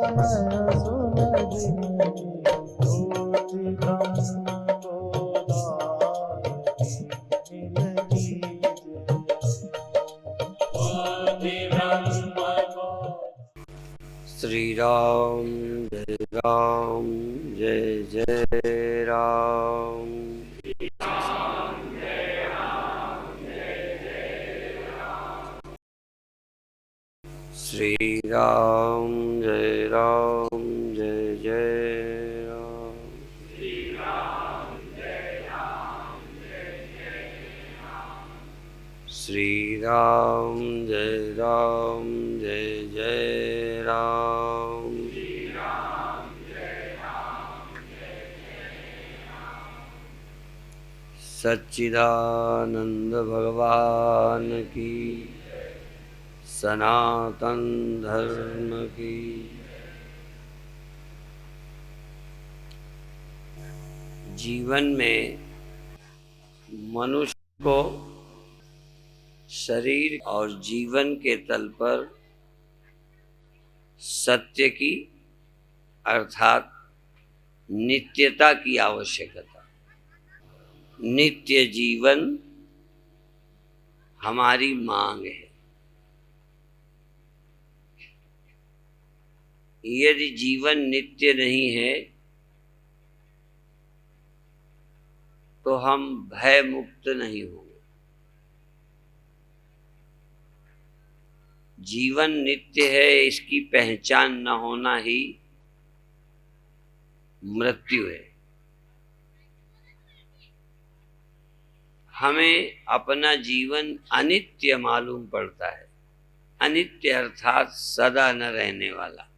नयन सुलगिनी ज्योति ब्रह्म गोदावरी नील श्री राम जय जय राम। श्री राम जय जय राम। श्री राम जय जय राम। सच्चिदानंद भगवान की, सनातन धर्म की। जीवन में मनुष्य को शरीर और जीवन के तल पर सत्य की अर्थात नित्यता की आवश्यकता। नित्य जीवन हमारी मांग है। यदि जीवन नित्य नहीं है तो हम भय मुक्त नहीं होंगे। जीवन नित्य है इसकी पहचान न होना ही मृत्यु है। हमें अपना जीवन अनित्य मालूम पड़ता है। अनित्य अर्थात सदा न रहने वाला।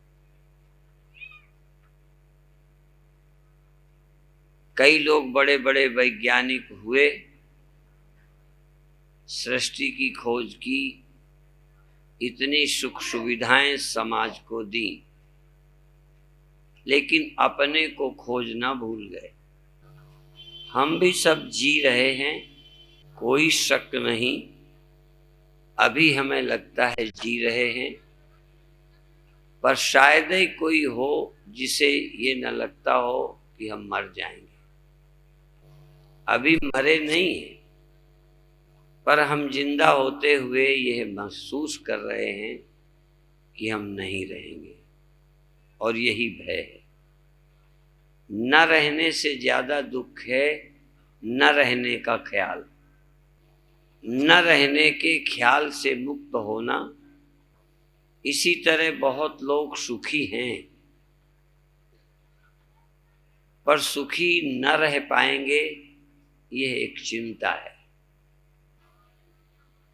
कई लोग बड़े बड़े वैज्ञानिक हुए, सृष्टि की खोज की, इतनी सुख सुविधाएं समाज को दी, लेकिन अपने को खोजना भूल गए। हम भी सब जी रहे हैं, कोई शक नहीं। अभी हमें लगता है जी रहे हैं, पर शायद ही कोई हो जिसे ये न लगता हो कि हम मर जाएंगे। अभी मरे नहीं हैं, पर हम जिंदा होते हुए यह महसूस कर रहे हैं कि हम नहीं रहेंगे, और यही भय है। न रहने से ज्यादा दुख है न रहने का ख्याल। न रहने के ख्याल से मुक्त होना। इसी तरह बहुत लोग सुखी हैं, पर सुखी न रह पाएंगे, यह एक चिंता है।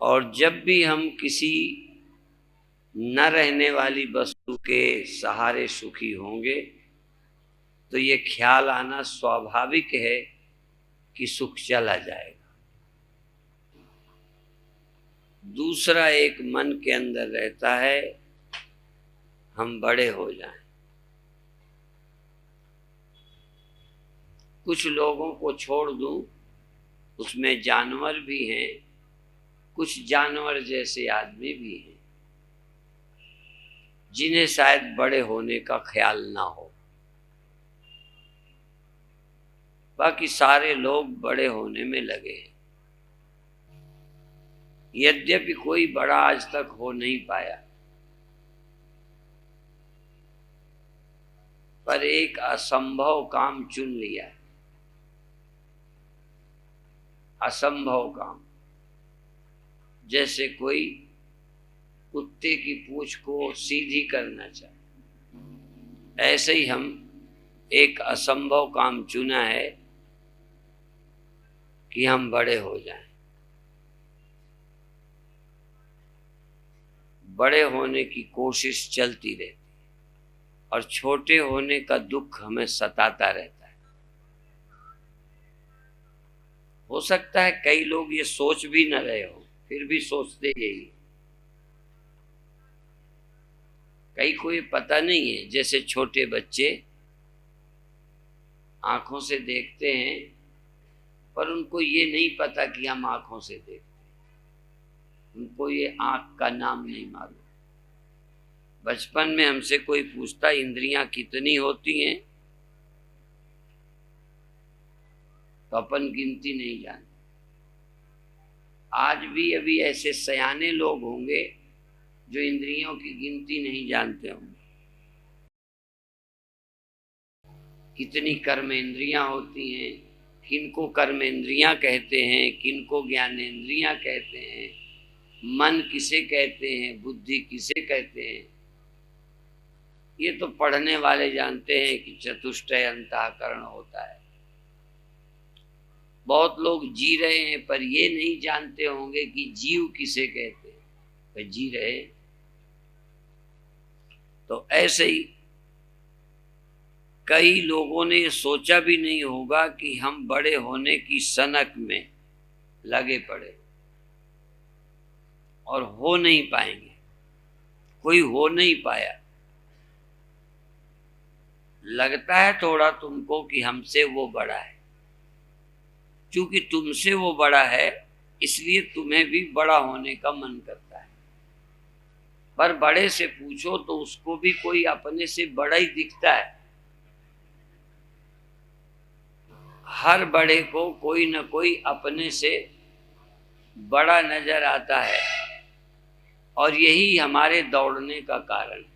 और जब भी हम किसी न रहने वाली वस्तु के सहारे सुखी होंगे तो ये ख्याल आना स्वाभाविक है कि सुख चला जाएगा। दूसरा एक मन के अंदर रहता है, हम बड़े हो जाएं। कुछ लोगों को छोड़ दूं, उसमें जानवर भी हैं, कुछ जानवर जैसे आदमी भी हैं जिन्हें शायद बड़े होने का ख्याल ना हो। बाकी सारे लोग बड़े होने में लगे हैं। यद्यपि कोई बड़ा आज तक हो नहीं पाया, पर एक असंभव काम चुन लिया है। असंभव काम, जैसे कोई कुत्ते की पूंछ को सीधी करना चाहे, ऐसे ही हम एक असंभव काम चुना है कि हम बड़े हो जाएं। बड़े होने की कोशिश चलती रहती और छोटे होने का दुख हमें सताता रहता है। हो सकता है कई लोग ये सोच भी न रहे हो, फिर भी सोचते यही। कई को ये पता नहीं है, जैसे छोटे बच्चे आंखों से देखते हैं, पर उनको ये नहीं पता कि हम आंखों से देखते हैं। उनको ये आंख का नाम नहीं मालूम। बचपन में हमसे कोई पूछता इंद्रियां कितनी होती हैं, तो अपन गिनती नहीं जानते। आज भी अभी ऐसे सयाने लोग होंगे जो इंद्रियों की गिनती नहीं जानते होंगे। कितनी कर्म इंद्रियां होती हैं, किनको कर्म इंद्रियां कहते हैं, किनको ज्ञानेंद्रियां कहते हैं, मन किसे कहते हैं, बुद्धि किसे कहते हैं, ये तो पढ़ने वाले जानते हैं कि चतुष्टय अंतःकरण होता है। बहुत लोग जी रहे हैं पर ये नहीं जानते होंगे कि जीव किसे कहते हैं, तो जी रहे। तो ऐसे ही कई लोगों ने सोचा भी नहीं होगा कि हम बड़े होने की सनक में लगे पड़े और हो नहीं पाएंगे। कोई हो नहीं पाया। लगता है थोड़ा तुमको कि हमसे वो बड़ा है, क्योंकि तुमसे वो बड़ा है इसलिए तुम्हें भी बड़ा होने का मन करता है। पर बड़े से पूछो तो उसको भी कोई अपने से बड़ा ही दिखता है। हर बड़े को कोई न कोई अपने से बड़ा नजर आता है और यही हमारे दौड़ने का कारण है।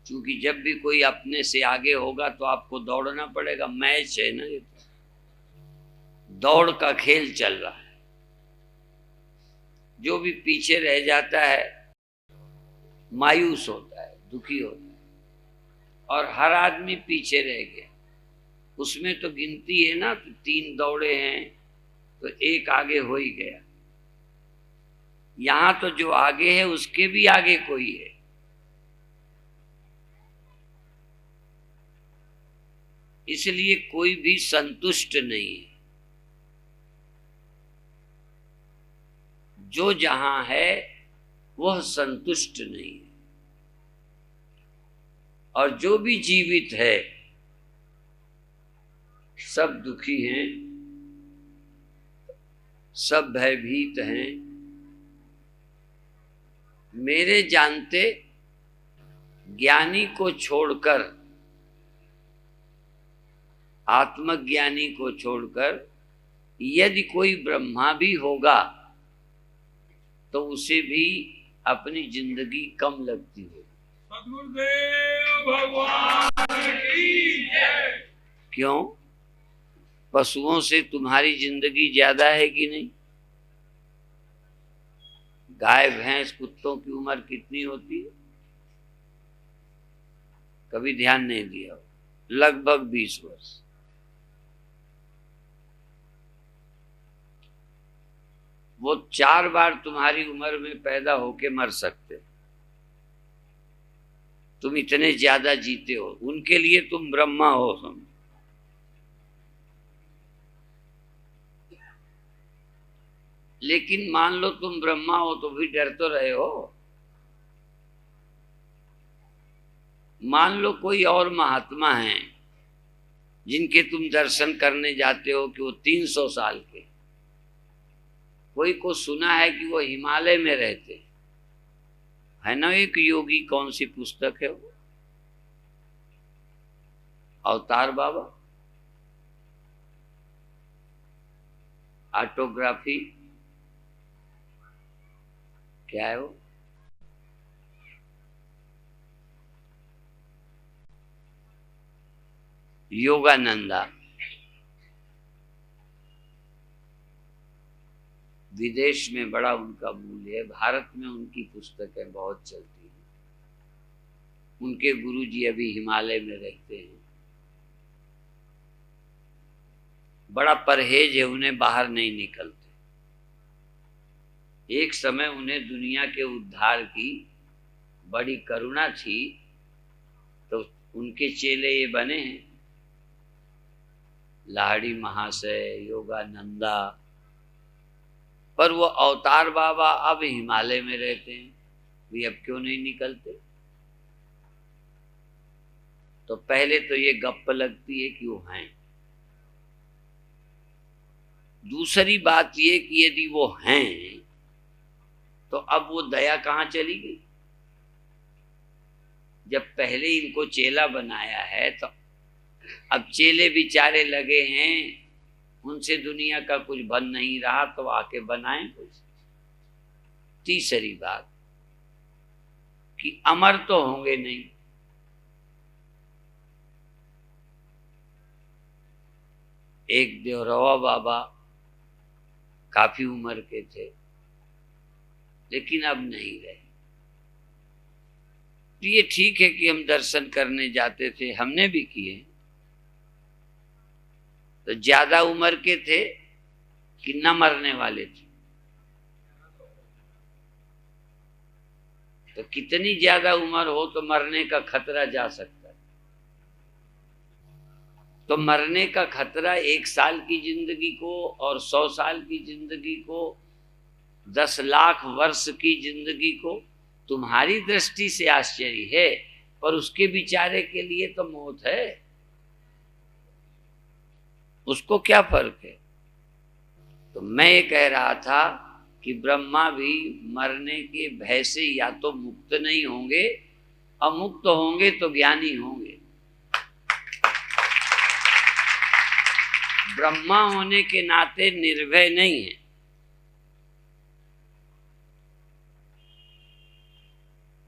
क्योंकि जब भी कोई अपने से आगे होगा तो आपको दौड़ना पड़ेगा। मैच है ना, ये तो दौड़ का खेल चल रहा है। जो भी पीछे रह जाता है मायूस होता है, दुखी होता है। और हर आदमी पीछे रह गया, उसमें तो गिनती है ना, तो 3 दौड़े हैं तो 1 आगे हो ही गया। यहां तो जो आगे है उसके भी आगे कोई है। इसलिए कोई भी संतुष्ट नहीं है। जो जहां है वह संतुष्ट नहीं है। और जो भी जीवित है सब दुखी हैं, सब भयभीत हैं। मेरे जानते ज्ञानी को छोड़कर, आत्मज्ञानी को छोड़कर यदि कोई ब्रह्मा भी होगा तो उसे भी अपनी जिंदगी कम लगती है। सद्गुरुदेव भगवान की जय। क्यों? पशुओं से तुम्हारी जिंदगी ज्यादा है कि नहीं? गाय भैंस कुत्तों की उम्र कितनी होती है? कभी ध्यान नहीं दिया? लगभग 20 वर्ष। वो 4 बार तुम्हारी उम्र में पैदा होके मर सकते। तुम इतने ज्यादा जीते हो, उनके लिए तुम ब्रह्मा हो। समझो लेकिन मान लो तुम ब्रह्मा हो तो भी डर तो रहे हो। मान लो कोई और महात्मा हैं जिनके तुम दर्शन करने जाते हो कि वो 300 साल के। कोई को सुना है कि वो हिमालय में रहते है ना। एक योगी, कौन सी पुस्तक है वो, अवतार बाबा, ऑटोग्राफी, क्या है वो, योगानंदा। विदेश में बड़ा उनका मूल्य है, भारत में उनकी पुस्तकें बहुत चलती हैं। उनके गुरुजी अभी हिमालय में रहते हैं। बड़ा परहेज है, उन्हें बाहर नहीं निकलते। एक समय उन्हें दुनिया के उद्धार की बड़ी करुणा थी तो उनके चेले ये बने हैं, लाहिड़ी महाशय, योगानंदा। पर वो अवतार बाबा अब हिमालय में रहते हैं, भी अब क्यों नहीं निकलते? तो पहले तो ये गप्प लगती है कि वो हैं। दूसरी बात ये कि यदि वो हैं तो अब वो दया कहाँ चली गई? जब पहले इनको चेला बनाया है तो अब चेले बेचारे लगे हैं, उनसे दुनिया का कुछ बन नहीं रहा तो आके बनाएं कुछ। तीसरी बात कि अमर तो होंगे नहीं। एक देवरवा बाबा काफी उम्र के थे, लेकिन अब नहीं रहे। तो ये ठीक है कि हम दर्शन करने जाते थे, हमने भी किए। तो ज्यादा उम्र के थे कि न मरने वाले थे? तो कितनी ज्यादा उम्र हो तो मरने का खतरा जा सकता है। तो मरने का खतरा 1 साल की जिंदगी को और 100 साल की जिंदगी को, 10 लाख वर्ष की जिंदगी को, तुम्हारी दृष्टि से आश्चर्य है, पर उसके बेचारे के लिए तो मौत है। उसको क्या फर्क है? तो मैं ये कह रहा था कि ब्रह्मा भी मरने के भय से या तो मुक्त नहीं होंगे, अमुक्त होंगे तो ज्ञानी होंगे। ब्रह्मा होने के नाते निर्भय नहीं है।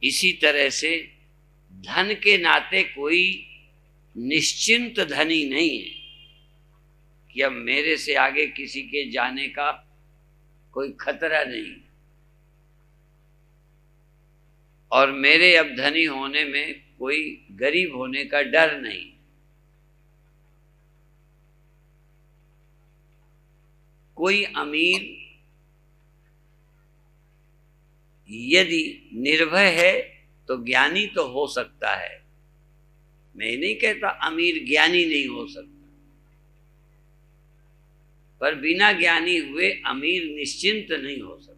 इसी तरह से धन के नाते कोई निश्चिंत धनी नहीं है कि अब मेरे से आगे किसी के जाने का कोई खतरा नहीं, और मेरे अब धनी होने में कोई गरीब होने का डर नहीं। कोई अमीर यदि निर्भय है तो ज्ञानी तो हो सकता है। मैं नहीं कहता अमीर ज्ञानी नहीं हो सकता, पर बिना ज्ञानी हुए अमीर निश्चिंत नहीं हो सकता।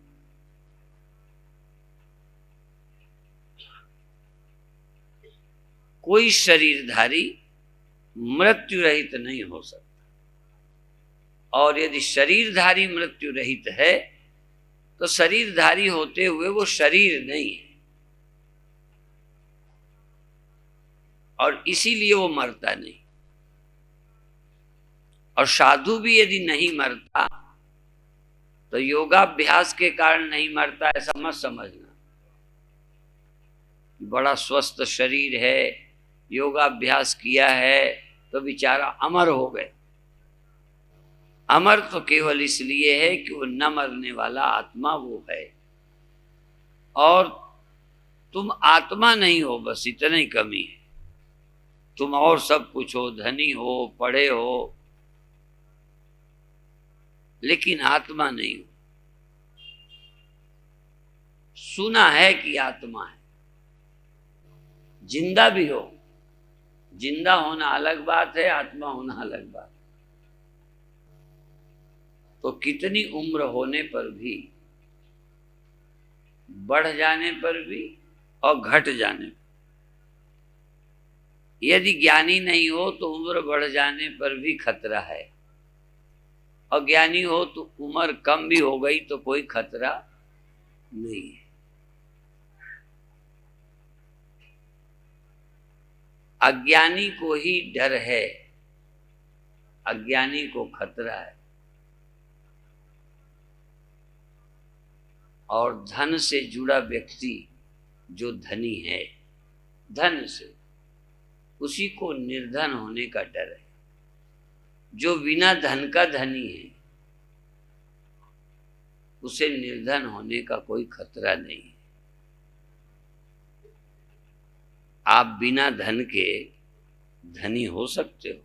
कोई शरीरधारी मृत्यु रहित नहीं हो सकता, और यदि शरीरधारी मृत्यु रहित है तो शरीरधारी होते हुए वो शरीर नहीं है, और इसीलिए वो मरता नहीं। और साधु भी यदि नहीं मरता तो योगाभ्यास के कारण नहीं मरता, ऐसा मत समझना। बड़ा स्वस्थ शरीर है, योगाभ्यास किया है तो बेचारा अमर हो गए। अमर तो केवल इसलिए है कि वो न मरने वाला आत्मा वो है, और तुम आत्मा नहीं हो, बस इतना ही कमी है। तुम और सब कुछ हो, धनी हो, पढ़े हो, लेकिन आत्मा नहीं हो। सुना है कि आत्मा है, जिंदा भी हो। जिंदा होना अलग बात है, आत्मा होना अलग बात। तो कितनी उम्र होने पर भी, बढ़ जाने पर भी और घट जाने पर, यदि ज्ञानी नहीं हो तो उम्र बढ़ जाने पर भी खतरा है, और ज्ञानी हो तो उम्र कम भी हो गई तो कोई खतरा नहीं है। अज्ञानी को ही डर है, अज्ञानी को खतरा है। और धन से जुड़ा व्यक्ति जो धनी है, धन से, उसी को निर्धन होने का डर है। जो बिना धन का धनी है उसे निर्धन होने का कोई खतरा नहीं है। आप बिना धन के धनी हो सकते हो।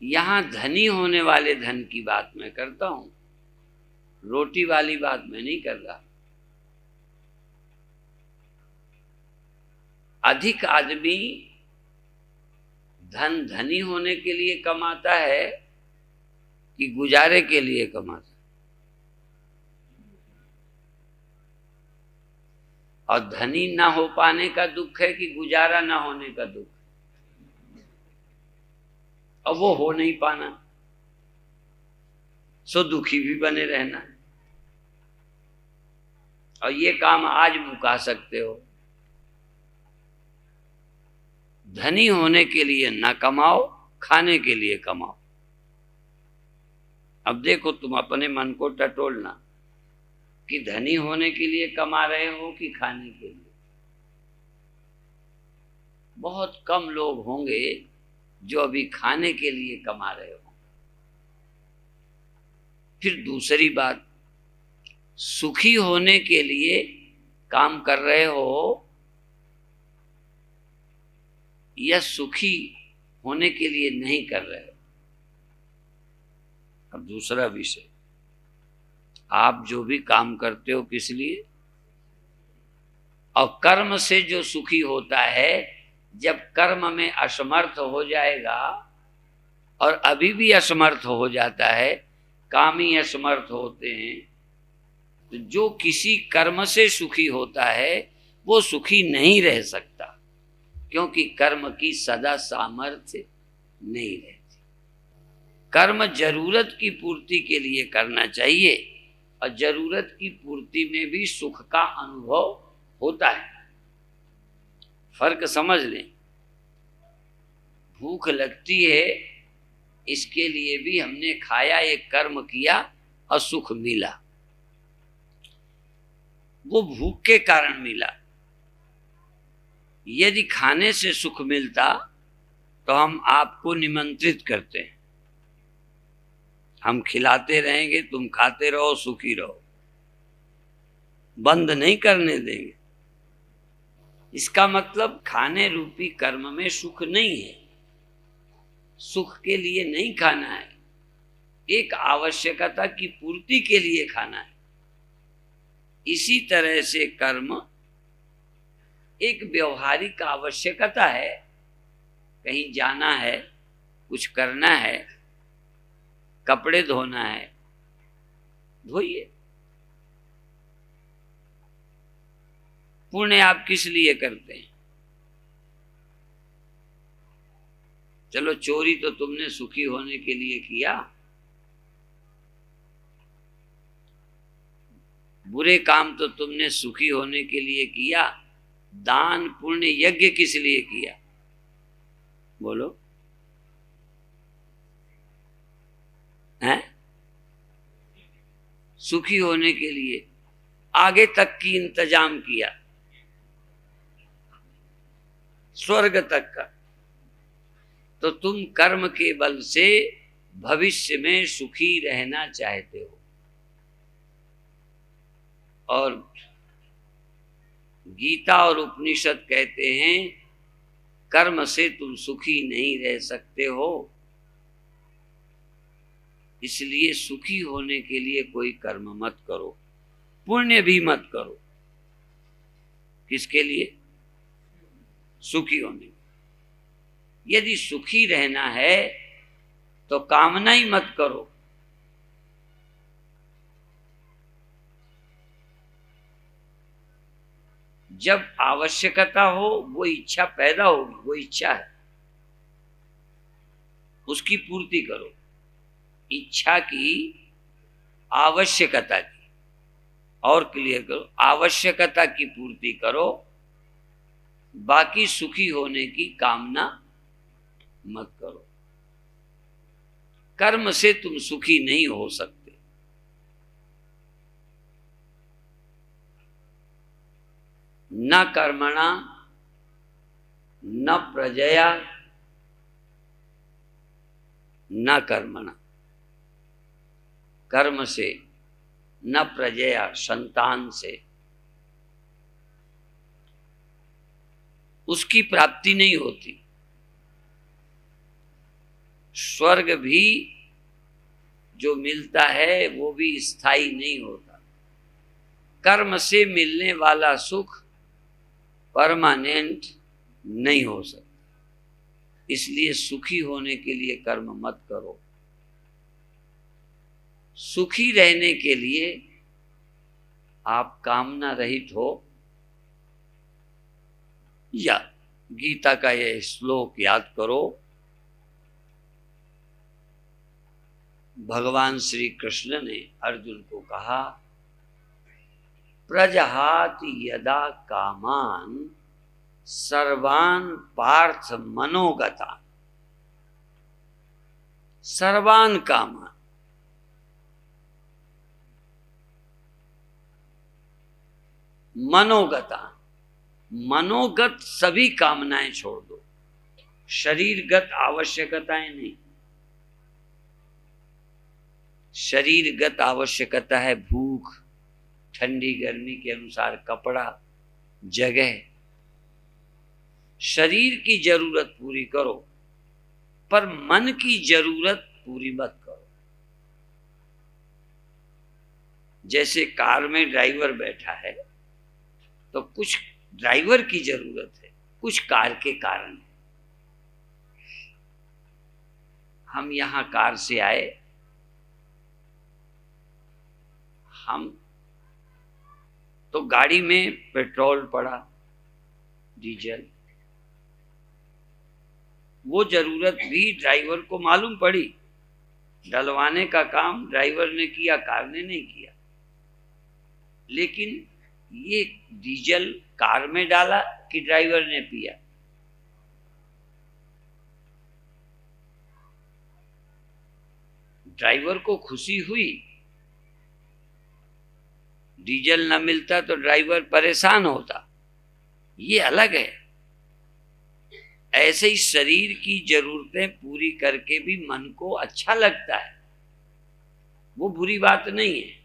यहां धनी होने वाले धन की बात मैं करता हूं, रोटी वाली बात मैं नहीं कर रहा। अधिक आदमी धन धनी होने के लिए कमाता है कि गुजारे के लिए कमाता है? और धनी ना हो पाने का दुख है कि गुजारा ना होने का दुख है? और वो हो नहीं पाना, सो दुखी भी बने रहना है। और ये काम आज मुका सकते हो, धनी होने के लिए ना कमाओ, खाने के लिए कमाओ। अब देखो तुम अपने मन को टटोलना कि धनी होने के लिए कमा रहे हो कि खाने के लिए। बहुत कम लोग होंगे जो अभी खाने के लिए कमा रहे हो। फिर दूसरी बात, सुखी होने के लिए काम कर रहे हो या सुखी होने के लिए नहीं कर रहे हो। अब दूसरा विषय, आप जो भी काम करते हो किस लिए, और कर्म से जो सुखी होता है, जब कर्म में असमर्थ हो जाएगा, और अभी भी असमर्थ हो जाता है, काम ही असमर्थ होते हैं, तो जो किसी कर्म से सुखी होता है वो सुखी नहीं रह सकता, क्योंकि कर्म की सदा सामर्थ्य नहीं रहती। कर्म जरूरत की पूर्ति के लिए करना चाहिए, और जरूरत की पूर्ति में भी सुख का अनुभव होता है। फर्क समझ लें। भूख लगती है, इसके लिए भी हमने खाया, एक कर्म किया और सुख मिला, वो भूख के कारण मिला। यदि खाने से सुख मिलता तो हम आपको निमंत्रित करते हैं, हम खिलाते रहेंगे, तुम खाते रहो, सुखी रहो, बंद नहीं करने देंगे। इसका मतलब खाने रूपी कर्म में सुख नहीं है, सुख के लिए नहीं खाना है, एक आवश्यकता की पूर्ति के लिए खाना है। इसी तरह से कर्म एक व्यवहारिक आवश्यकता है। कहीं जाना है, कुछ करना है, कपड़े धोना है, धोइए। पुण्य आप किस लिए करते हैं? चलो चोरी तो तुमने सुखी होने के लिए किया, बुरे काम तो तुमने सुखी होने के लिए किया, दान पुण्य यज्ञ किस लिए किया? बोलो। हैं? सुखी होने के लिए, आगे तक की इंतजाम किया, स्वर्ग तक का। तो तुम कर्म के बल से भविष्य में सुखी रहना चाहते हो, और गीता और उपनिषद कहते हैं कर्म से तुम सुखी नहीं रह सकते हो, इसलिए सुखी होने के लिए कोई कर्म मत करो, पुण्य भी मत करो। किसके लिए? सुखी होने। यदि सुखी रहना है तो कामना ही मत करो। जब आवश्यकता हो वो इच्छा पैदा होगी, वो इच्छा है, उसकी पूर्ति करो। इच्छा की, आवश्यकता की, और क्लियर करो, आवश्यकता की पूर्ति करो, बाकी सुखी होने की कामना मत करो। कर्म से तुम सुखी नहीं हो सकते। न कर्मणा न प्रजया न कर्मणा, कर्म से न प्रजया, संतान से उसकी प्राप्ति नहीं होती। स्वर्ग भी जो मिलता है वो भी स्थायी नहीं होता। कर्म से मिलने वाला सुख परमानेंट नहीं हो सकता। इसलिए सुखी होने के लिए कर्म मत करो। सुखी रहने के लिए आप कामना रहित हो, या गीता का यह श्लोक याद करो। भगवान श्री कृष्ण ने अर्जुन को कहा, प्रजहाति यदा कामान सर्वान पार्थ मनोगता, सर्वान कामान, मनोगता, मनोगत सभी कामनाएं छोड़ दो, शरीरगत आवश्यकताएं नहीं। शरीरगत आवश्यकता है भूख, ठंडी गर्मी के अनुसार कपड़ा, जगह। शरीर की जरूरत पूरी करो, पर मन की जरूरत पूरी मत करो। जैसे कार में ड्राइवर बैठा है तो कुछ ड्राइवर की जरूरत है, कुछ कार के कारण है। हम यहां कार से आए, हम तो गाड़ी में पेट्रोल पड़ा, डीजल, वो जरूरत भी ड्राइवर को मालूम पड़ी। डलवाने का काम ड्राइवर ने किया, कार ने नहीं किया। लेकिन ये डीजल कार में डाला कि ड्राइवर ने पिया? ड्राइवर को खुशी हुई, डीजल न मिलता तो ड्राइवर परेशान होता, ये अलग है। ऐसे ही शरीर की जरूरतें पूरी करके भी मन को अच्छा लगता है, वो बुरी बात नहीं है।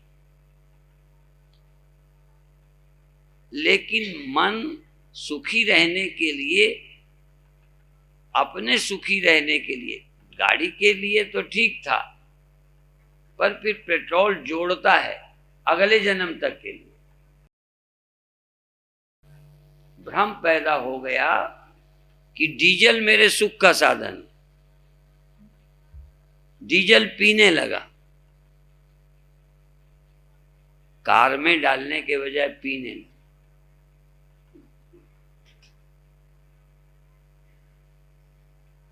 लेकिन मन सुखी रहने के लिए, अपने सुखी रहने के लिए, गाड़ी के लिए तो ठीक था, पर फिर पेट्रोल जोड़ता है अगले जन्म तक के लिए। भ्रम पैदा हो गया कि डीजल मेरे सुख का साधन, डीजल पीने लगा, कार में डालने के बजाय पीने लगा।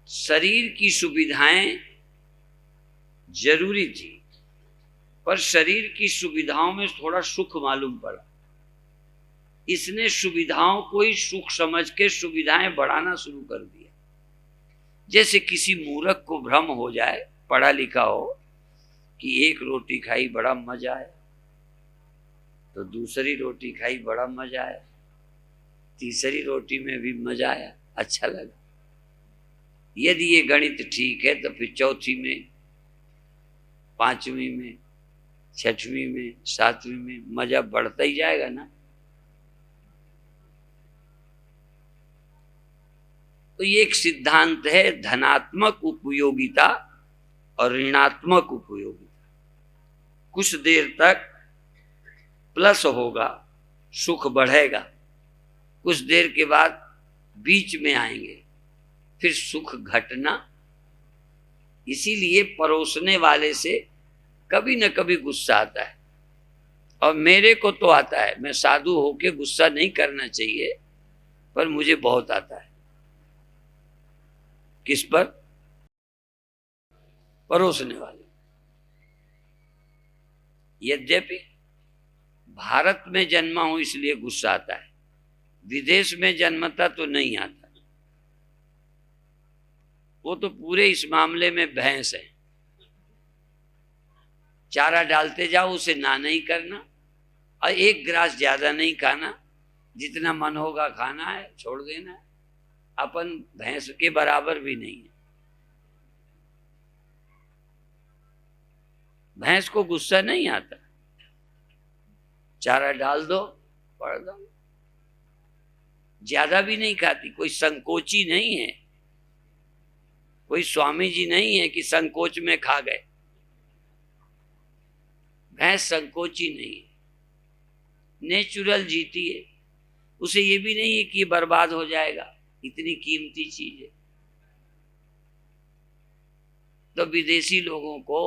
शरीर की सुविधाएं जरूरी थी, पर शरीर की सुविधाओं में थोड़ा सुख मालूम पड़ा। इसने सुविधाओं को ही सुख समझ के सुविधाएं बढ़ाना शुरू कर दिया। जैसे किसी मूर्ख को भ्रम हो जाए, पढ़ा लिखा हो, कि एक रोटी खाई बड़ा मजा आया, तो दूसरी रोटी खाई बड़ा मजा आया, तीसरी रोटी में भी मजा आया, अच्छा लगा। यदि ये गणित ठीक है तो फिर चौथी में, पांचवी में, छठवीं में, सातवीं में मजा बढ़ता ही जाएगा ना। तो ये एक सिद्धांत है, धनात्मक उपयोगिता और ऋणात्मक उपयोगिता। कुछ देर तक प्लस होगा, सुख बढ़ेगा, कुछ देर के बाद बीच में आएंगे, फिर सुख घटना। इसीलिए परोसने वाले से कभी न कभी गुस्सा आता है, और मेरे को तो आता है। मैं साधु होके गुस्सा नहीं करना चाहिए, पर मुझे बहुत आता है। किस पर? परोसने वाले। यद्यपि भारत में जन्मा हूं इसलिए गुस्सा आता है, विदेश में जन्मता तो नहीं आता। वो तो पूरे इस मामले में भैंस है। चारा डालते जाओ, उसे ना नहीं करना, और एक गिलास ज्यादा नहीं खाना, जितना मन होगा खाना है, छोड़ देना है। अपन भैंस के बराबर भी नहीं है। भैंस को गुस्सा नहीं आता, चारा डाल दो, पड़ दो, ज्यादा भी नहीं खाती। कोई संकोची नहीं है, कोई स्वामी जी नहीं है कि संकोच में खा गए। भैंस संकोची नहीं है, नेचुरल जीती है। उसे ये भी नहीं है कि ये बर्बाद हो जाएगा, इतनी कीमती चीज है। तो विदेशी लोगों को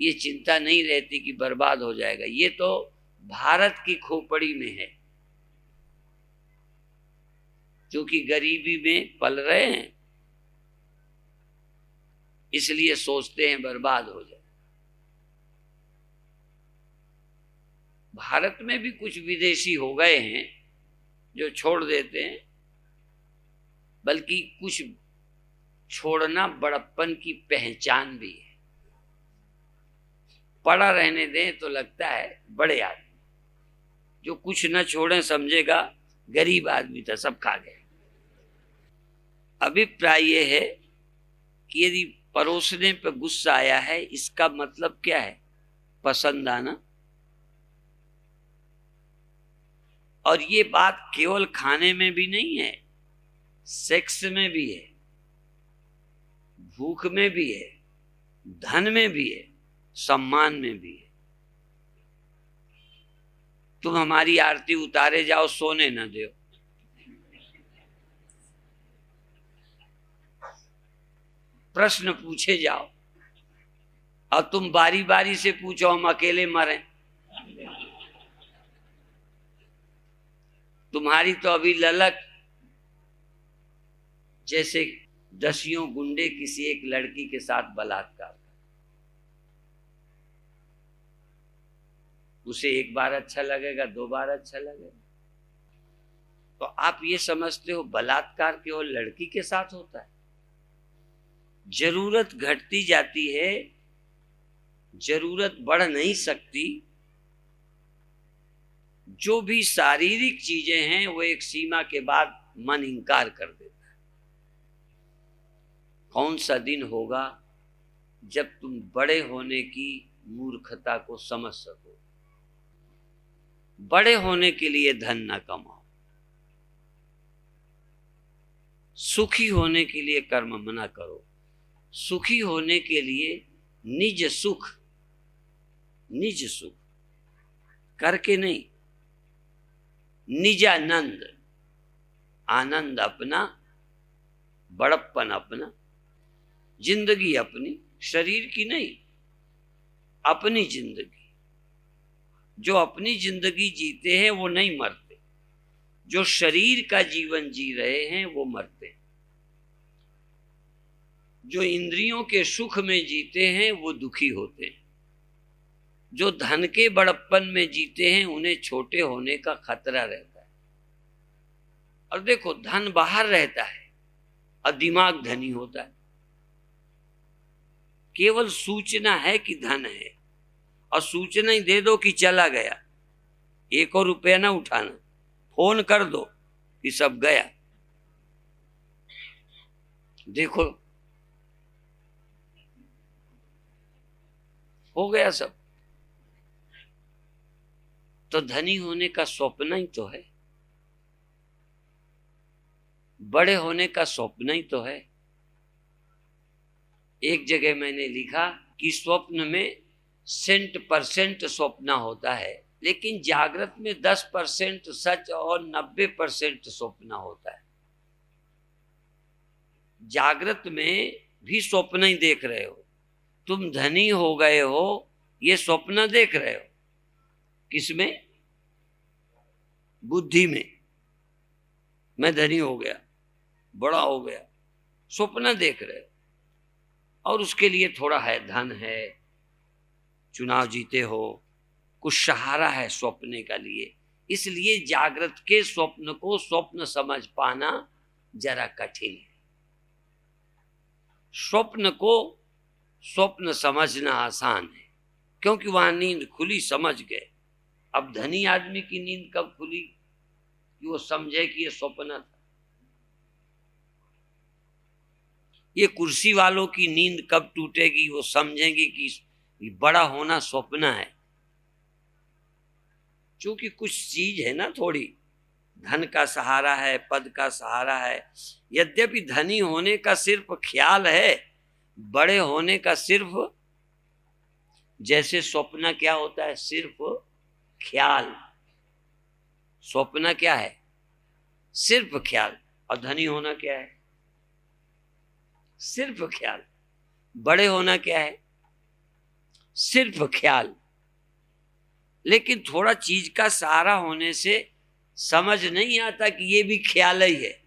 ये चिंता नहीं रहती कि बर्बाद हो जाएगा। ये तो भारत की खोपड़ी में है, क्योंकि गरीबी में पल रहे हैं, इसलिए सोचते हैं बर्बाद हो जाए। भारत में भी कुछ विदेशी हो गए हैं, जो छोड़ देते हैं, बल्कि कुछ छोड़ना बड़प्पन की पहचान भी है। पड़ा रहने दें तो लगता है बड़े आदमी, जो कुछ न छोड़े समझेगा गरीब आदमी था, सब खा गए। अभिप्राय ये है कि यदि परोसने पे गुस्सा आया है, इसका मतलब क्या है? पसंद आना। और ये बात केवल खाने में भी नहीं है, सेक्स में भी है, भूख में भी है, धन में भी है, सम्मान में भी है। तुम हमारी आरती उतारे जाओ, सोने न दो, प्रश्न पूछे जाओ, और तुम बारी बारी से पूछो हम अकेले मरें। तुम्हारी तो अभी ललक जैसे दसियों गुंडे किसी एक लड़की के साथ बलात्कार, उसे एक बार अच्छा लगेगा, 2 बार अच्छा लगेगा। तो आप ये समझते हो बलात्कार केवल लड़की के साथ होता है? जरूरत घटती जाती है, जरूरत बढ़ नहीं सकती। जो भी शारीरिक चीजें हैं वो एक सीमा के बाद मन इंकार कर देता है। कौन सा दिन होगा जब तुम बड़े होने की मूर्खता को समझ सको? बड़े होने के लिए धन न कमाओ, सुखी होने के लिए कर्म मना करो। सुखी होने के लिए निज सुख करके नहीं, निजानंद, आनंद अपना, बड़प्पन अपना, जिंदगी अपनी, शरीर की नहीं, अपनी जिंदगी। जो अपनी जिंदगी जीते हैं वो नहीं मरते, जो शरीर का जीवन जी रहे हैं वो मरते हैं। जो इंद्रियों के सुख में जीते हैं वो दुखी होते हैं। जो धन के बड़प्पन में जीते हैं उन्हें छोटे होने का खतरा रहता है। और देखो, धन बाहर रहता है और दिमाग धनी होता है। केवल सूचना है कि धन है, और सूचना ही दे दो कि चला गया, 1 और रुपया ना उठाना, फोन कर दो कि सब गया। देखो हो गया सब। तो धनी होने का स्वप्न ही तो है, बड़े होने का स्वप्न ही तो है। एक जगह मैंने लिखा कि स्वप्न में 100% स्वप्न होता है, लेकिन जागृत में 10% सच और 90% स्वप्न होता है। जागृत में भी स्वप्न ही देख रहे हो। तुम धनी हो गए हो, ये स्वप्न देख रहे हो। किसमें? बुद्धि में। मैं धनी हो गया, बड़ा हो गया, स्वप्न देख रहे हो। और उसके लिए थोड़ा है, धन है, चुनाव जीते हो, कुछ सहारा है स्वप्न का लिए। इसलिए जागृत के स्वप्न को स्वप्न समझ पाना जरा कठिन है। स्वप्न को स्वप्न समझना आसान है, क्योंकि वहां नींद खुली, समझ गए। अब धनी आदमी की नींद कब खुली कि वो समझे कि ये स्वप्न था? ये कुर्सी वालों की नींद कब टूटेगी वो समझेंगे कि बड़ा होना स्वप्न है? क्योंकि कुछ चीज है ना, थोड़ी धन का सहारा है, पद का सहारा है। यद्यपि धनी होने का सिर्फ ख्याल है, बड़े होने का सिर्फ, जैसे स्वप्न क्या होता है? सिर्फ ख्याल। स्वप्न क्या है? सिर्फ ख्याल। और धनी होना क्या है? सिर्फ ख्याल। बड़े होना क्या है? सिर्फ ख्याल। लेकिन थोड़ा चीज का सहारा होने से समझ नहीं आता कि ये भी ख्याल ही है।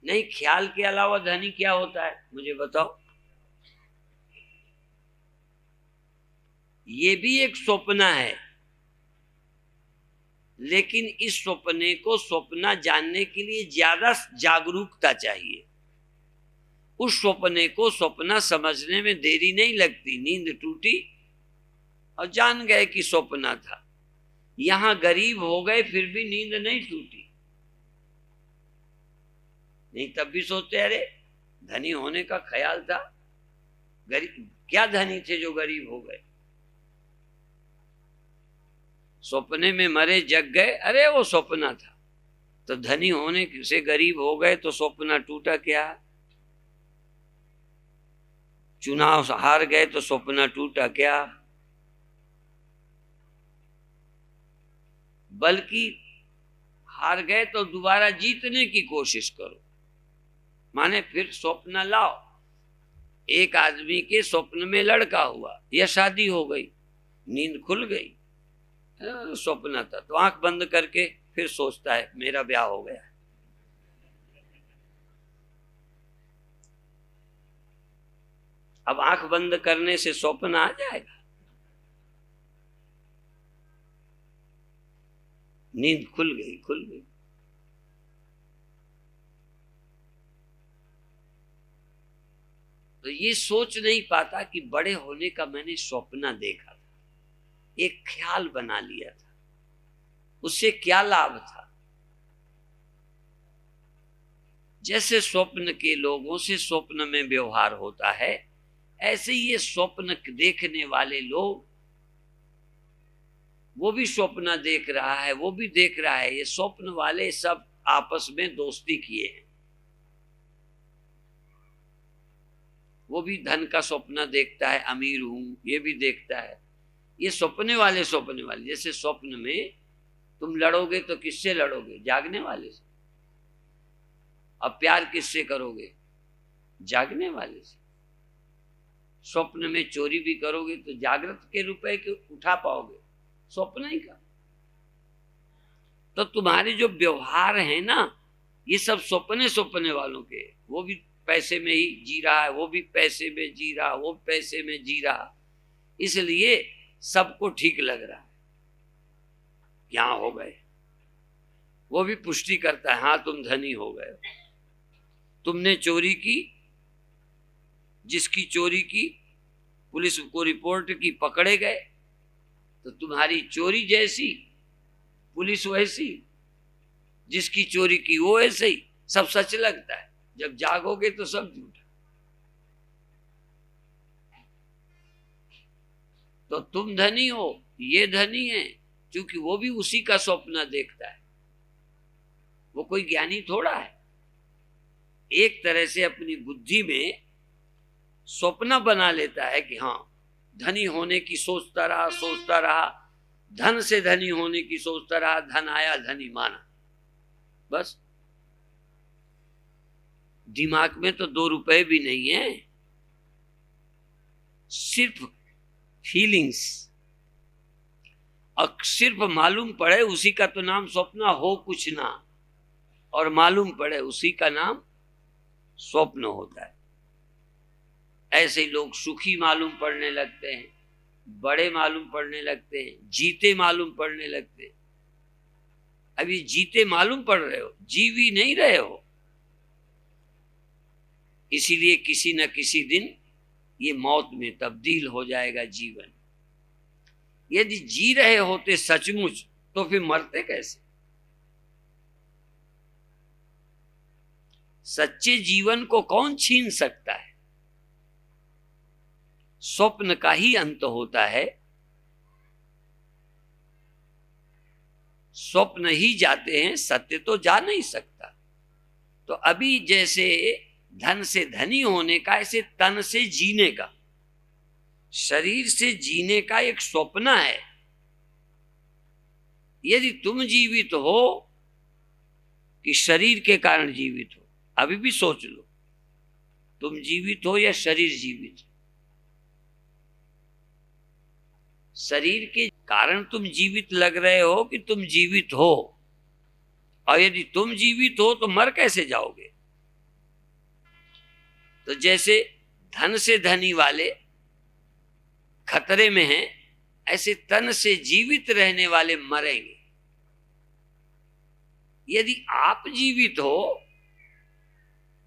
नहीं, ख्याल के अलावा धनी क्या होता है मुझे बताओ? ये भी एक स्वप्न है। लेकिन इस सपने को सपना जानने के लिए ज्यादा जागरूकता चाहिए। उस सपने को सपना समझने में देरी नहीं लगती। नींद टूटी और जान गए कि सपना था। यहां गरीब हो गए फिर भी नींद नहीं टूटी, नहीं तब भी सोचते अरे धनी होने का ख्याल था, गरीब क्या धनी थे जो गरीब हो गए। सपने में मरे जग गए, अरे वो सपना था। तो धनी होने से गरीब हो गए तो सपना टूटा क्या? चुनाव हार गए तो सपना टूटा क्या? बल्कि हार गए तो दोबारा जीतने की कोशिश करो, माने फिर स्वप्न लाओ। एक आदमी के स्वप्न में लड़का हुआ या शादी हो गई, नींद खुल गई, स्वप्न था, तो आंख बंद करके फिर सोचता है मेरा ब्याह हो गया। अब आंख बंद करने से स्वप्न आ जाएगा? नींद खुल गई, खुल गई। तो ये सोच नहीं पाता कि बड़े होने का मैंने स्वप्न देखा था, एक ख्याल बना लिया था, उससे क्या लाभ था। जैसे स्वप्न के लोगों से स्वप्न में व्यवहार होता है, ऐसे ये स्वप्न देखने वाले लोग, वो भी स्वप्न देख रहा है, वो भी देख रहा है, ये स्वप्न वाले सब आपस में दोस्ती किए हैं। वो भी धन का स्वप्न देखता है, अमीर हूं, ये भी देखता है। ये स्वप्ने वाले जैसे स्वप्न में तुम लड़ोगे तो किससे लड़ोगे? जागने वाले से। अब प्यार किससे करोगे? जागने वाले से। स्वप्न में चोरी भी करोगे तो जागृत के रुपए के उठा पाओगे, स्वप्न ही का। तो तुम्हारे जो व्यवहार है ना, ये सब स्वप्ने वालों के। वो भी पैसे में ही जी रहा है, वो भी पैसे में जी रहा, वो पैसे में जी रहा, इसलिए सबको ठीक लग रहा है। यहां हो गए, वो भी पुष्टि करता है, हाँ तुम धनी हो गए। तुमने चोरी की, जिसकी चोरी की पुलिस को रिपोर्ट की, पकड़े गए, तो तुम्हारी चोरी जैसी पुलिस वैसी, जिसकी चोरी की वो ऐसे ही, सब सच लगता है। जब जागोगे तो सब झूठा। तो तुम धनी हो, ये धनी है, क्योंकि वो भी उसी का स्वप्न देखता है। वो कोई ज्ञानी थोड़ा है। एक तरह से अपनी बुद्धि में स्वप्न बना लेता है कि हाँ धनी होने की सोचता रहा, धन से धनी होने की सोचता रहा, धन आया धनी माना, बस। दिमाग में तो 2 रुपए भी नहीं है, सिर्फ फीलिंग्स। और सिर्फ मालूम पड़े उसी का तो नाम स्वप्न हो कुछ ना, और मालूम पड़े उसी का नाम स्वप्न होता है। ऐसे ही लोग सुखी मालूम पड़ने लगते हैं, बड़े मालूम पड़ने लगते हैं, जीते मालूम पड़ने लगते हैं। अभी जीते मालूम पड़ रहे हो, जी भी नहीं रहे हो। इसीलिए किसी न किसी दिन ये मौत में तब्दील हो जाएगा जीवन। यदि जी रहे होते सचमुच तो फिर मरते कैसे? सच्चे जीवन को कौन छीन सकता है? स्वप्न का ही अंत होता है, स्वप्न ही जाते हैं, सत्य तो जा नहीं सकता। तो अभी जैसे धन से धनी होने का, ऐसे तन से जीने का, शरीर से जीने का एक स्वप्न है। यदि तुम जीवित हो कि शरीर के कारण जीवित हो, अभी भी सोच लो, तुम जीवित हो या शरीर जीवित हो? शरीर के कारण तुम जीवित लग रहे हो कि तुम जीवित हो? और यदि तुम जीवित हो तो मर कैसे जाओगे? तो जैसे धन से धनी वाले खतरे में हैं, ऐसे तन से जीवित रहने वाले मरेंगे। यदि आप जीवित हो,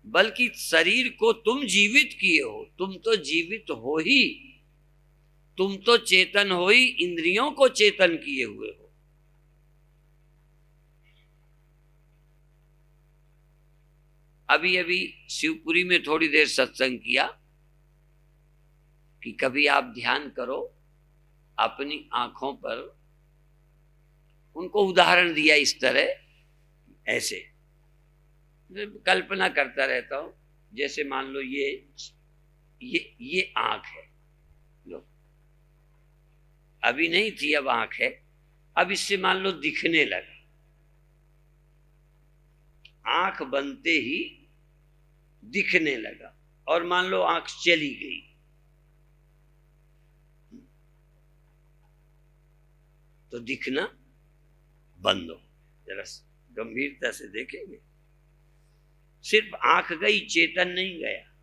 बल्कि शरीर को तुम जीवित किए हो, तुम तो जीवित हो ही, तुम तो चेतन हो ही, इंद्रियों को चेतन किए हुए हो। अभी अभी शिवपुरी में थोड़ी देर सत्संग किया कि कभी आप ध्यान करो अपनी आंखों पर, उनको उदाहरण दिया इस तरह, ऐसे कल्पना करता रहता हूं, जैसे मान लो ये आंख है, लो अभी नहीं थी, अब आंख है, अब इससे मान लो दिखने लगा, आंख बनते ही दिखने लगा, और मान लो आंख चली गई, तो दिखना बंद हो। जरा गंभीरता से देखेंगे, सिर्फ आंख गई, चेतन नहीं गया।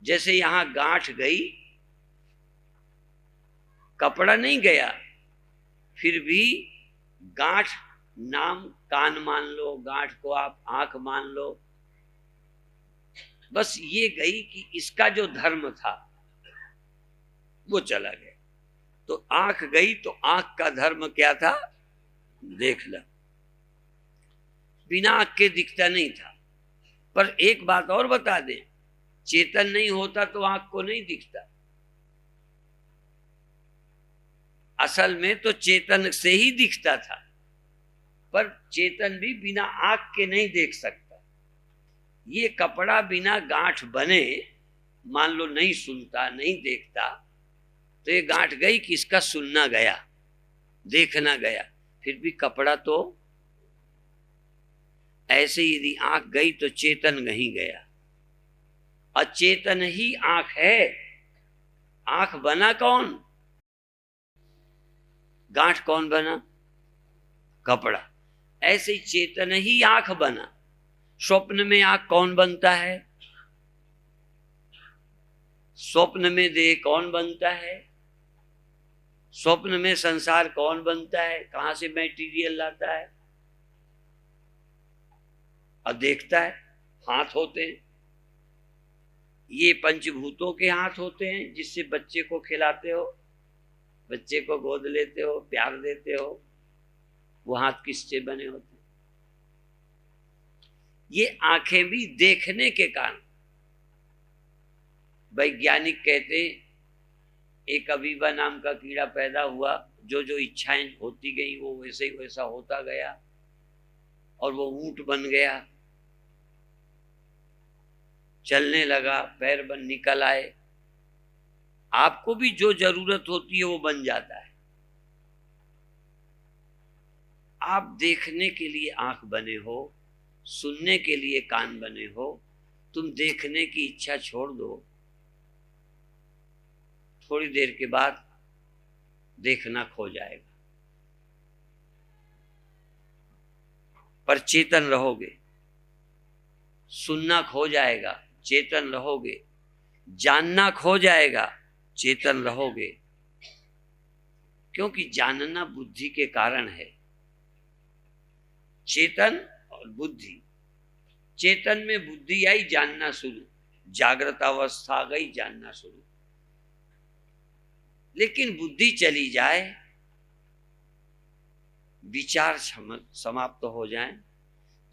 जैसे यहां गांठ गई, कपड़ा नहीं गया, फिर भी गांठ नाम कान मान लो, गांठ को आप आंख मान लो, बस ये गई कि इसका जो धर्म था वो चला गया। तो आंख गई तो आंख का धर्म क्या था? देखना। बिना आंख के दिखता नहीं था। पर एक बात और बता दें, चेतन नहीं होता तो आंख को नहीं दिखता। असल में तो चेतन से ही दिखता था, पर चेतन भी बिना आंख के नहीं देख सकता। ये कपड़ा बिना गांठ बने मान लो नहीं सुनता, नहीं देखता, तो ये गांठ गई कि इसका सुनना गया, देखना गया, फिर भी कपड़ा तो ऐसे ही। यदि आंख गई तो चेतन नहीं गया, अचेतन ही आंख है। आंख बना कौन? गांठ कौन बना? कपड़ा। ऐसे ही चेतन ही आंख बना। स्वप्न में आंख कौन बनता है? स्वप्न में देह कौन बनता है? स्वप्न में संसार कौन बनता है? कहां से मटेरियल लाता है और देखता है? हाथ होते हैं, ये पंचभूतों के हाथ होते हैं, जिससे बच्चे को खिलाते हो, बच्चे को गोद लेते हो, प्यार देते हो, वो हाथ किससे बने होते हैं? ये आंखें भी देखने के कारण। वैज्ञानिक कहते हैं एक अवीबा नाम का कीड़ा पैदा हुआ, जो जो इच्छाएं होती गई वो वैसे ही वैसा होता गया, और वो ऊंट बन गया, चलने लगा, पैर बन निकल आए। आपको भी जो जरूरत होती है वो बन जाता है। आप देखने के लिए आंख बने हो, सुनने के लिए कान बने हो, तुम देखने की इच्छा छोड़ दो, थोड़ी देर के बाद देखना खो जाएगा, पर चेतन रहोगे। सुनना खो जाएगा, चेतन रहोगे। जानना खो जाएगा, चेतन रहोगे। क्योंकि जानना बुद्धि के कारण है। चेतन और बुद्धि, चेतन में बुद्धि आई, जानना शुरू, जागृत अवस्था आ गई, जानना शुरू। लेकिन बुद्धि चली जाए, विचार समाप्त हो जाए,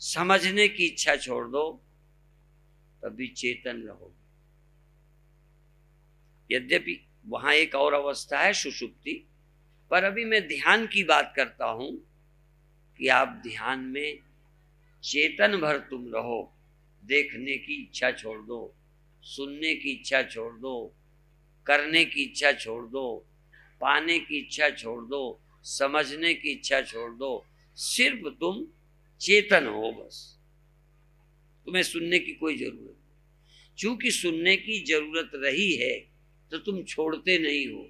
समझने की इच्छा छोड़ दो, तभी चेतन रहो। यद्यपि वहां एक और अवस्था है सुषुप्ति, पर अभी मैं ध्यान की बात करता हूं कि आप ध्यान में चेतन भर तुम रहो। देखने की इच्छा छोड़ दो, सुनने की इच्छा छोड़ दो, करने की इच्छा छोड़ दो, पाने की इच्छा छोड़ दो, समझने की इच्छा छोड़ दो। सिर्फ तुम चेतन हो, बस। तुम्हें सुनने की कोई जरूरत नहीं। चूंकि सुनने की जरूरत रही है तो तुम छोड़ते नहीं हो।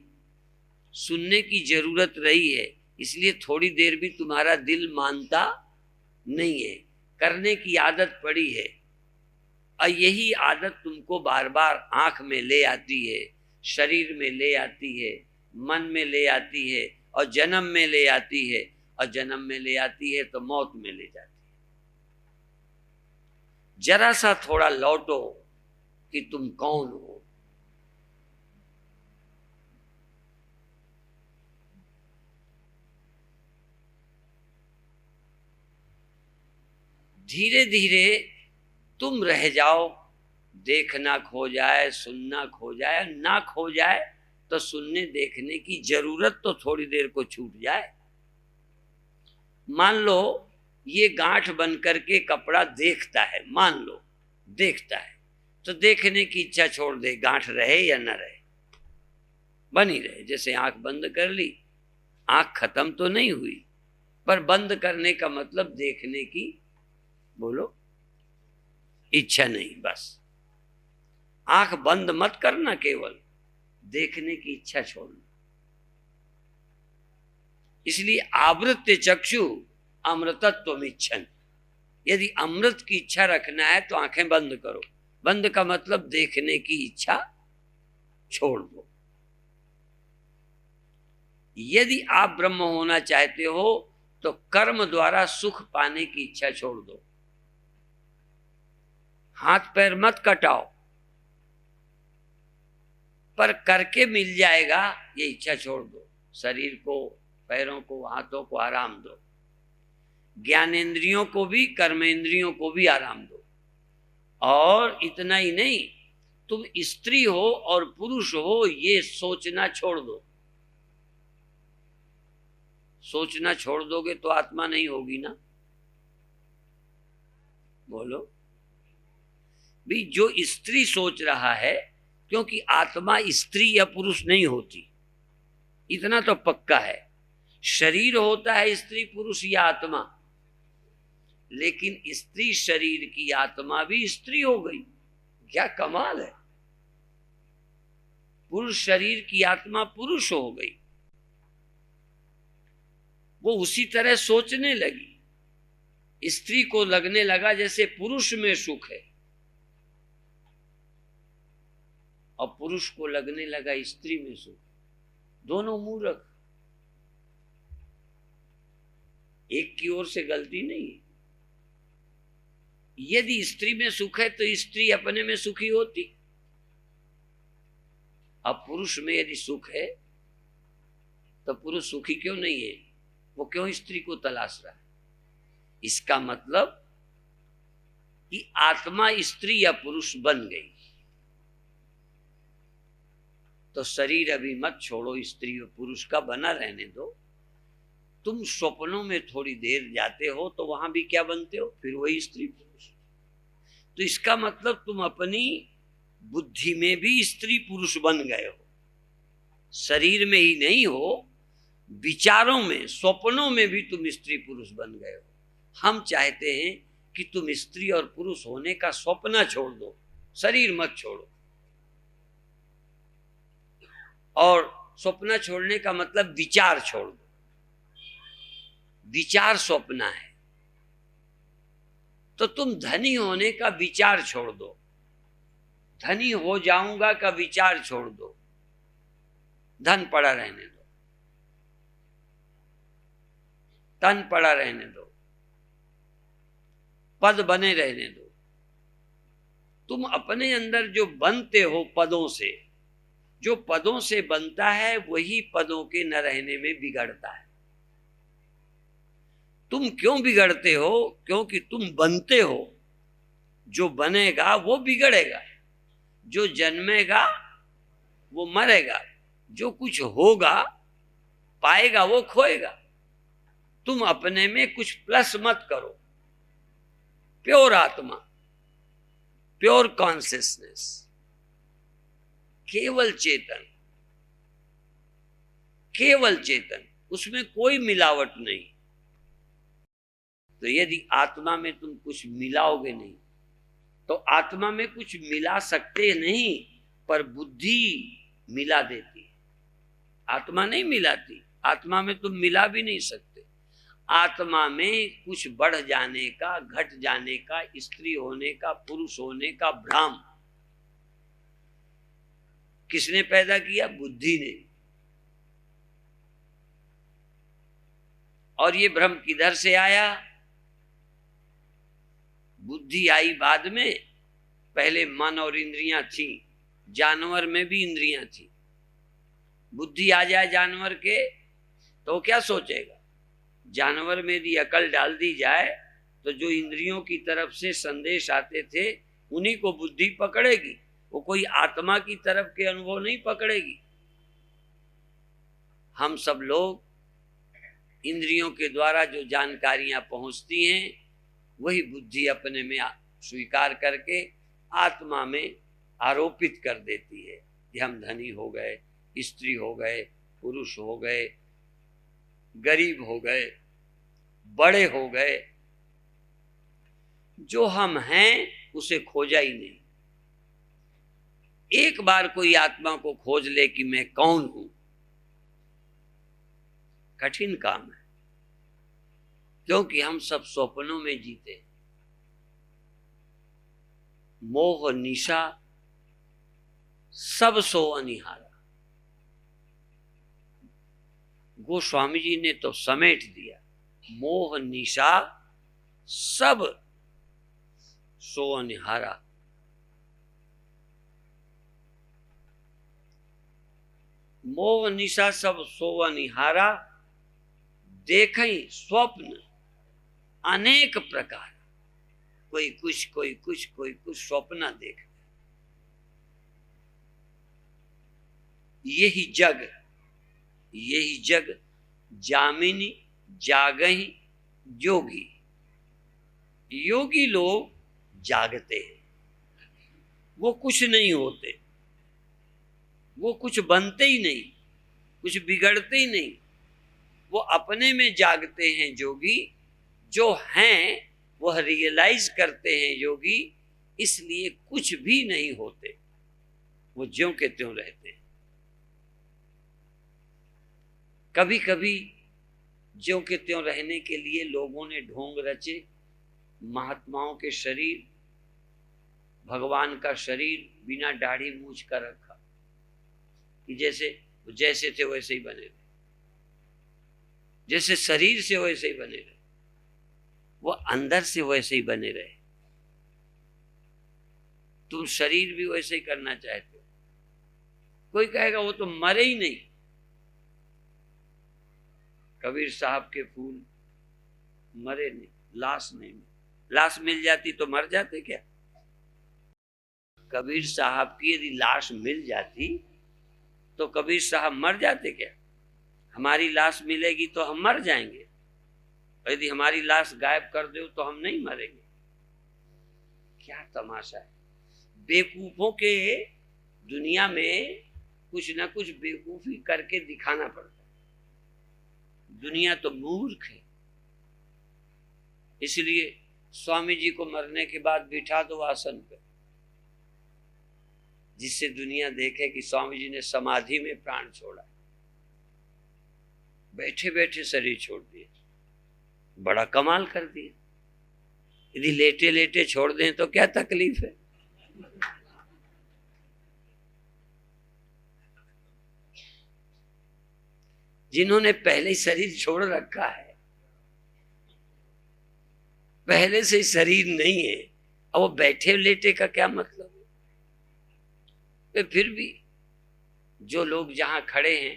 सुनने की जरूरत रही है, इसलिए थोड़ी देर भी तुम्हारा दिल मानता नहीं है। करने की आदत पड़ी है, और यही आदत तुमको बार बार आंख में ले आती है, शरीर में ले आती है, मन में ले आती है, और जन्म में ले आती है। और जन्म में ले आती है तो मौत में ले जाती है। जरा सा थोड़ा लौटो कि तुम कौन हो। धीरे धीरे तुम रह जाओ, देखना खो जाए, सुनना खो जाए, ना खो जाए तो सुनने देखने की जरूरत तो थोड़ी देर को छूट जाए। मान लो ये गांठ बन करके कपड़ा देखता है, मान लो देखता है, तो देखने की इच्छा छोड़ दे, गांठ रहे या न रहे, बनी रहे। जैसे आंख बंद कर ली, आंख खत्म तो नहीं हुई, पर बंद करने का मतलब देखने की, बोलो, इच्छा नहीं। बस आंख बंद मत करना, केवल देखने की इच्छा छोड़ना। इसलिए आवृत्य चक्षु अमृतत्व इच्छन। यदि अमृत की इच्छा रखना है तो आंखें बंद करो। बंद का मतलब देखने की इच्छा छोड़ दो। यदि आप ब्रह्म होना चाहते हो तो कर्म द्वारा सुख पाने की इच्छा छोड़ दो। हाथ पैर मत कटाओ, पर करके मिल जाएगा ये इच्छा छोड़ दो। शरीर को, पैरों को, हाथों को आराम दो। ज्ञानेंद्रियों को भी, कर्मेंद्रियों को भी आराम दो। और इतना ही नहीं, तुम स्त्री हो और पुरुष हो ये सोचना छोड़ दो। सोचना छोड़ दोगे तो आत्मा नहीं होगी ना, बोलो भी। जो स्त्री सोच रहा है, क्योंकि आत्मा स्त्री या पुरुष नहीं होती, इतना तो पक्का है। शरीर होता है स्त्री पुरुष या आत्मा, लेकिन स्त्री शरीर की आत्मा भी स्त्री हो गई। क्या कमाल है। पुरुष शरीर की आत्मा पुरुष हो गई। वो उसी तरह सोचने लगी। स्त्री को लगने लगा जैसे पुरुष में सुख है, और पुरुष को लगने लगा स्त्री में सुख। दोनों मूर्ख, एक की ओर से गलती नहीं। यदि स्त्री में सुख है तो स्त्री अपने में सुखी होती। अब पुरुष में यदि सुख है तो पुरुष सुखी क्यों नहीं है? वो क्यों स्त्री को तलाश रहा है? इसका मतलब कि आत्मा स्त्री या पुरुष बन गई। तो शरीर अभी मत छोड़ो, स्त्री और पुरुष का बना रहने दो। तुम स्वप्नों में थोड़ी देर जाते हो तो वहां भी क्या बनते हो? फिर वही स्त्री पुरुष। तो इसका मतलब तुम अपनी बुद्धि में भी स्त्री पुरुष बन गए हो। शरीर में ही नहीं हो, विचारों में, स्वप्नों में भी तुम स्त्री पुरुष बन गए हो। हम चाहते हैं कि तुम स्त्री और पुरुष होने का स्वप्न छोड़ दो, शरीर मत छोड़ो। और स्वप्न छोड़ने का मतलब विचार छोड़ दो। विचार स्वप्न है। तो तुम धनी होने का विचार छोड़ दो, धनी हो जाऊंगा का विचार छोड़ दो। धन पड़ा रहने दो, तन पड़ा रहने दो, पद बने रहने दो। तुम अपने अंदर जो बनते हो पदों से, जो पदों से बनता है वही पदों के न रहने में बिगड़ता है। तुम क्यों बिगड़ते हो? क्योंकि तुम बनते हो। जो बनेगा वो बिगड़ेगा, जो जन्मेगा वो मरेगा, जो कुछ होगा पाएगा वो खोएगा। तुम अपने में कुछ प्लस मत करो। प्योर आत्मा, प्योर कॉन्शियसनेस, केवल चेतन, केवल चेतन, उसमें कोई मिलावट नहीं। तो यदि आत्मा में तुम कुछ मिलाओगे नहीं, तो आत्मा में कुछ मिला सकते नहीं, पर बुद्धि मिला देती है। आत्मा नहीं मिलाती, आत्मा में तुम मिला भी नहीं सकते। आत्मा में कुछ बढ़ जाने का, घट जाने का, स्त्री होने का, पुरुष होने का भ्रम किसने पैदा किया? बुद्धि ने। और ये भ्रम किधर से आया? बुद्धि आई बाद में, पहले मन और इंद्रियां थी, जानवर में भी इंद्रियां थी। बुद्धि आ जाए जानवर के तो क्या सोचेगा? जानवर में यदि अकल डाल दी जाए तो जो इंद्रियों की तरफ से संदेश आते थे उन्हीं को बुद्धि पकड़ेगी, वो कोई आत्मा की तरफ के अनुभव नहीं पकड़ेगी। हम सब लोग इंद्रियों के द्वारा जो जानकारियां पहुंचती हैं वही बुद्धि अपने में स्वीकार करके आत्मा में आरोपित कर देती है कि हम धनी हो गए, स्त्री हो गए, पुरुष हो गए, गरीब हो गए, बड़े हो गए। जो हम हैं उसे खोजा ही नहीं। एक बार कोई आत्मा को खोज ले कि मैं कौन हूं, कठिन काम है, क्योंकि हम सब स्वप्नों में जीते। मोह निशा सब सो अनिहारा। गोस्वामी जी ने तो समेट दिया, मोह निशा सब सो अनिहारा। मोह निशा सब सो अनिहारा, देखई स्वप्न अनेक प्रकार। कोई कुछ, कोई कुछ, कोई कुछ स्वप्न देख। यही जग जामिनी जागही जोगी। योगी लोग जागते हैं, वो कुछ नहीं होते, वो कुछ बनते ही नहीं, कुछ बिगड़ते ही नहीं, वो अपने में जागते हैं। जोगी जो हैं वह रियलाइज करते हैं योगी, इसलिए कुछ भी नहीं होते, वो ज्यों के त्यों रहते हैं। कभी कभी ज्यों के त्यों रहने के लिए लोगों ने ढोंग रचे। महात्माओं के शरीर, भगवान का शरीर बिना दाढ़ी मूछ कर रखा कि जैसे थे वैसे ही बने रहे, जैसे शरीर से वैसे ही बने रहे, वो अंदर से वैसे ही बने रहे। तुम शरीर भी वैसे ही करना चाहते हो। कोई कहेगा वो तो मरे ही नहीं। कबीर साहब के फूल मरे नहीं, लाश नहीं मिली। लाश मिल जाती तो मर जाते क्या? कबीर साहब की यदि लाश मिल जाती तो कबीर साहब मर जाते क्या? हमारी लाश मिलेगी तो हम मर जाएंगे, यदि हमारी लाश गायब कर दो तो हम नहीं मरेंगे। क्या तमाशा है! बेवकूफों के दुनिया में कुछ ना कुछ बेवकूफी करके दिखाना पड़ता है। दुनिया तो मूर्ख है, इसलिए स्वामी जी को मरने के बाद बिठा दो आसन पे, जिससे दुनिया देखे कि स्वामी जी ने समाधि में प्राण छोड़ा, बैठे बैठे शरीर छोड़ दिए। बड़ा कमाल कर दिया। यदि लेटे लेटे छोड़ दें तो क्या तकलीफ है? जिन्होंने पहले ही शरीर छोड़ रखा है, पहले से शरीर नहीं है, अब वो बैठे लेटे का क्या मतलब है? फिर भी जो लोग जहां खड़े हैं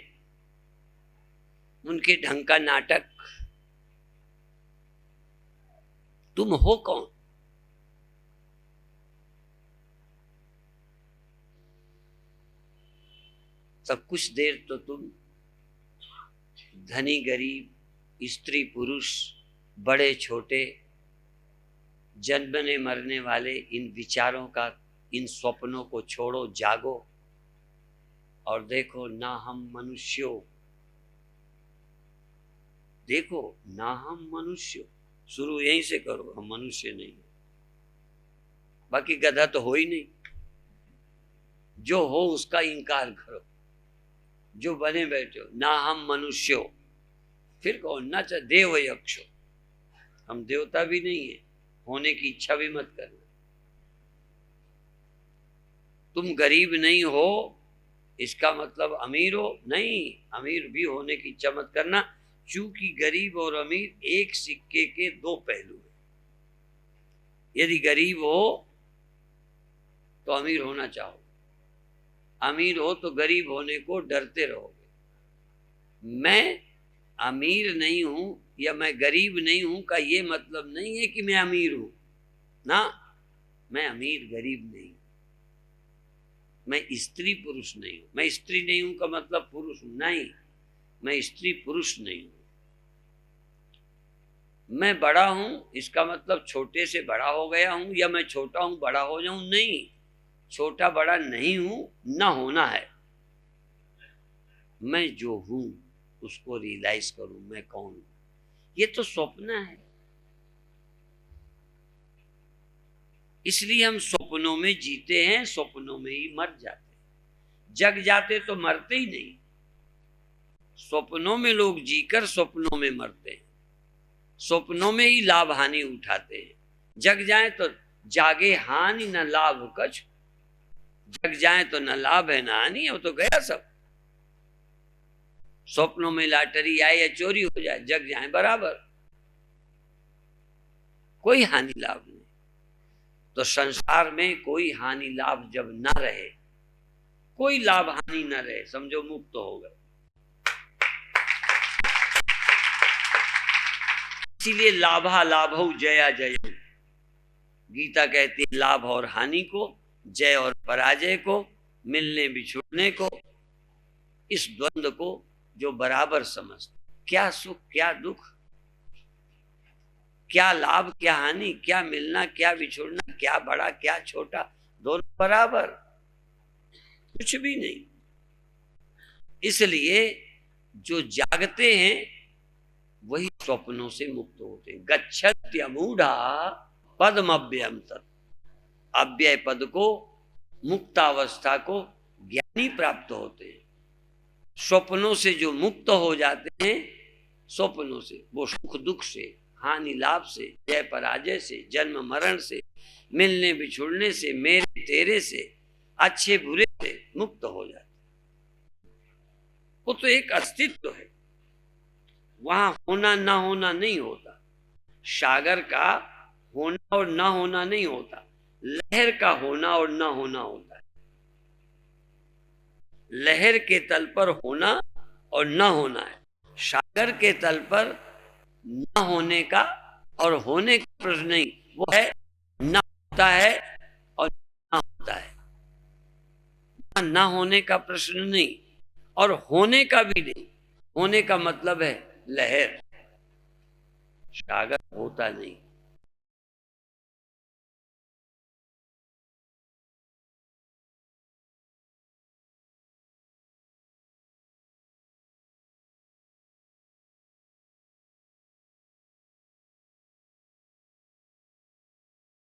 उनके ढंग का नाटक। तुम हो कौन? सब कुछ देर तो तुम धनी गरीब, स्त्री पुरुष, बड़े छोटे, जन्मने मरने वाले इन विचारों का, इन स्वप्नों को छोड़ो, जागो और देखो ना हम मनुष्यों, देखो ना हम मनुष्य। शुरू यहीं से करो, हम मनुष्य नहीं, बाकी गधा तो हो ही नहीं। जो हो उसका इंकार करो, जो बने बैठे हो ना हम मनुष्यों। फिर कहो न च देव यक्षो, हम देवता भी नहीं है, होने की इच्छा भी मत करना। तुम गरीब नहीं हो इसका मतलब अमीर हो नहीं, अमीर भी होने की इच्छा मत करना। चूंकि गरीब और अमीर एक सिक्के के दो पहलू हैं। यदि गरीब हो तो अमीर होना चाहो, अमीर हो तो गरीब होने को डरते रहोगे। मैं अमीर नहीं हूं या मैं गरीब नहीं हूं का ये मतलब नहीं है कि मैं अमीर हूं ना, मैं अमीर गरीब नहीं, मैं स्त्री पुरुष नहीं हूं। मैं स्त्री नहीं हूं का मतलब पुरुष हूं नहीं, मैं स्त्री पुरुष नहीं हूं। मैं बड़ा हूं इसका मतलब छोटे से बड़ा हो गया हूं या मैं छोटा हूं बड़ा हो जाऊं, नहीं, छोटा बड़ा नहीं हूं, ना होना है। मैं जो हूं उसको रियलाइज करूं मैं कौन हूं। ये तो स्वप्न है, इसलिए हम स्वप्नों में जीते हैं, स्वप्नों में ही मर जाते हैं। जग जाते तो मरते ही नहीं, स्वप्नों में लोग जीकर स्वप्नों में मरते हैं, स्वप्नों में ही लाभ हानि उठाते हैं। जग जाए तो जागे हानि न लाभ कछ, जग जाए तो न लाभ है न हानि है, वो तो गया सब। स्वप्नों में लॉटरी आए या चोरी हो जाए, जग जाए बराबर, कोई हानि लाभ नहीं। तो संसार में कोई हानि लाभ जब ना रहे, कोई लाभ हानि ना रहे, समझो मुक्त हो गए। इसीलिए लाभा लाभौ जया जय, गीता कहती है लाभ और हानि को, जय और पराजय को, मिलने बिछुड़ने को, इस द्वंद को जो बराबर समझते, क्या सुख क्या दुख, क्या लाभ क्या हानि, क्या मिलना क्या बिछुड़ना, क्या बड़ा क्या छोटा, दोनों बराबर, कुछ भी नहीं। इसलिए जो जागते हैं वही स्वप्नों से मुक्त होते हैं। गच्छत्यमूढ़ा पद्मव्ययम तत्, अव्यय पद को, मुक्तावस्था को ज्ञानी प्राप्त होते हैं। स्वप्नों से जो मुक्त हो जाते हैं, स्वप्नों से, वो सुख दुख से, हानि लाभ से, जय पराजय से, जन्म मरण से, मिलने बिछुड़ने से, मेरे तेरे से, अच्छे बुरे से मुक्त हो जाते। वो तो एक अस्तित्व है, वहां होना ना होना नहीं होता। सागर का होना और ना होना नहीं होता, लहर का होना और ना होना होता है। लहर के तल पर होना और ना होना है, सागर के तल पर ना होने का और होने का प्रश्न नहीं, वो है ना होता है और ना होता है। ना होने का प्रश्न नहीं और होने का भी नहीं। होने का मतलब है लहर, सागर होता नहीं।